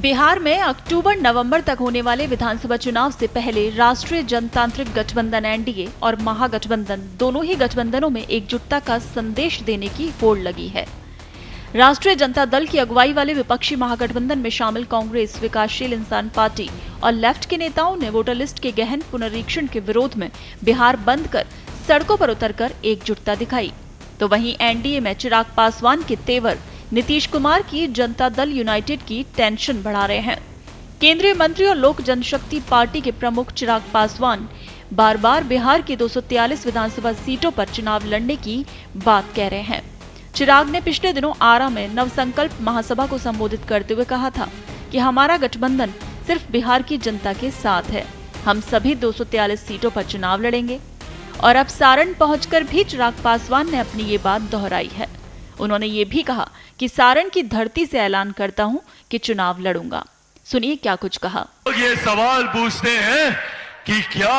बिहार में अक्टूबर-नवंबर तक होने वाले विधानसभा चुनाव से पहले राष्ट्रीय जनतांत्रिक गठबंधन एनडीए और महागठबंधन दोनों ही गठबंधनों में एकजुटता का संदेश देने की होड़ लगी है। राष्ट्रीय जनता दल की अगुवाई वाले विपक्षी महागठबंधन में शामिल कांग्रेस, विकासशील इंसान पार्टी और लेफ्ट के नेताओं ने वोटर लिस्ट के गहन पुनरीक्षण के विरोध में बिहार बंद कर सड़कों पर उतरकर एकजुटता दिखाई। तो वहीं एनडीए में चिराग पासवान के तेवर नीतीश कुमार की जनता दल यूनाइटेड की टेंशन बढ़ा रहे हैं। केंद्रीय मंत्री और लोक जनशक्ति पार्टी के प्रमुख चिराग पासवान बार बार बिहार की 243 विधानसभा सीटों पर चुनाव लड़ने की बात कह रहे हैं। चिराग ने पिछले दिनों आरा में नवसंकल्प महासभा को संबोधित करते हुए कहा था कि हमारा गठबंधन सिर्फ बिहार की जनता के साथ है। हम सभी 243 सीटों पर चुनाव लड़ेंगे। और अब सारण पहुंचकर भी चिराग पासवान ने अपनी ये बात दोहराई है। उन्होंने ये भी कहा कि सारण की धरती से ऐलान करता हूं कि चुनाव लड़ूंगा। सुनिए क्या कुछ कहा। ये सवाल पूछते हैं कि क्या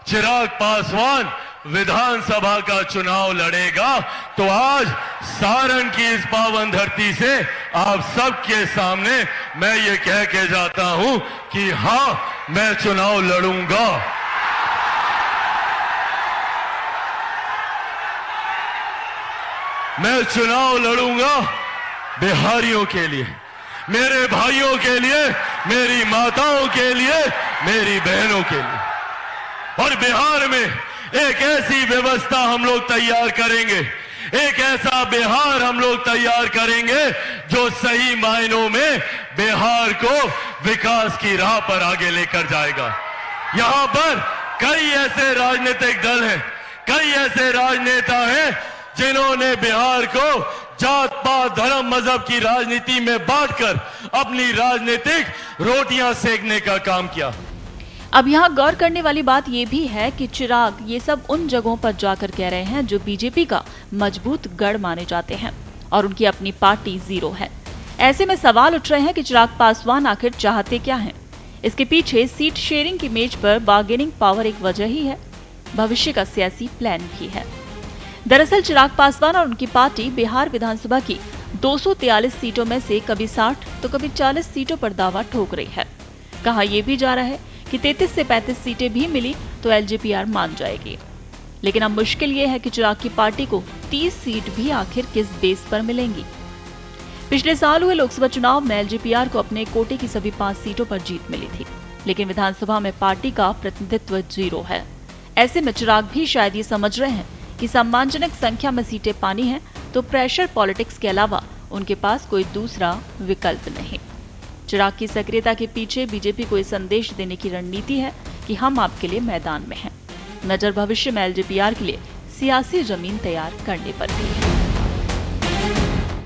चिराग पासवान विधानसभा का चुनाव लड़ेगा, तो आज सारण की इस पावन धरती से आप सबके सामने मैं ये कह के जाता हूं कि हां, मैं चुनाव लड़ूंगा। मैं चुनाव लड़ूंगा बिहारियों के लिए, मेरे भाइयों के लिए, मेरी माताओं के लिए, मेरी बहनों के लिए। और बिहार में एक ऐसी व्यवस्था हम लोग तैयार करेंगे, एक ऐसा बिहार हम लोग तैयार करेंगे जो सही मायनों में बिहार को विकास की राह पर आगे लेकर जाएगा। यहां पर कई ऐसे राजनीतिक दल हैं, कई ऐसे राजनेता हैं जिन्होंने बिहार को जात पात धर्म मजहब की राजनीति में बांटकर अपनी राजनीतिक रोटियां सेकने का काम किया। अब यहाँ गौर करने वाली बात ये भी है कि चिराग ये सब उन जगहों पर जाकर कह रहे हैं जो बीजेपी का मजबूत गढ़ माने जाते हैं और उनकी अपनी पार्टी जीरो है। ऐसे में सवाल उठ रहे हैं कि चिराग पासवान आखिर चाहते क्या हैं। इसके पीछे सीट शेयरिंग की मेज पर बार्गेनिंग पावर एक वजह ही है, भविष्य का सियासी प्लान भी है। दरअसल चिराग पासवान और उनकी पार्टी बिहार विधानसभा की 243 सीटों में से कभी 60 तो कभी 40 सीटों पर दावा ठोक रही है। कहा यह भी जा रहा है कि 33 से 35 सीटें भी मिली तो एलजेपीआर मान जाएगी। लेकिन अब मुश्किल ये है कि चिराग की पार्टी को 30 सीट भी आखिर किस बेस पर मिलेंगी। पिछले साल हुए लोकसभा चुनाव में एलजेपीआर को अपने कोटे की सभी 5 सीटों पर जीत मिली थी, लेकिन विधानसभा में पार्टी का प्रतिनिधित्व 0 है। ऐसे में चिराग भी शायद ये समझ रहे हैं कि सम्मानजनक संख्या में सीटें पानी हैं तो प्रेशर पॉलिटिक्स के अलावा उनके पास कोई दूसरा विकल्प नहीं। चिराग की सक्रियता के पीछे बीजेपी को ये संदेश देने की रणनीति है कि हम आपके लिए मैदान में हैं। नजर भविष्य में एलजेपीआर के लिए सियासी जमीन तैयार करने पर भी है।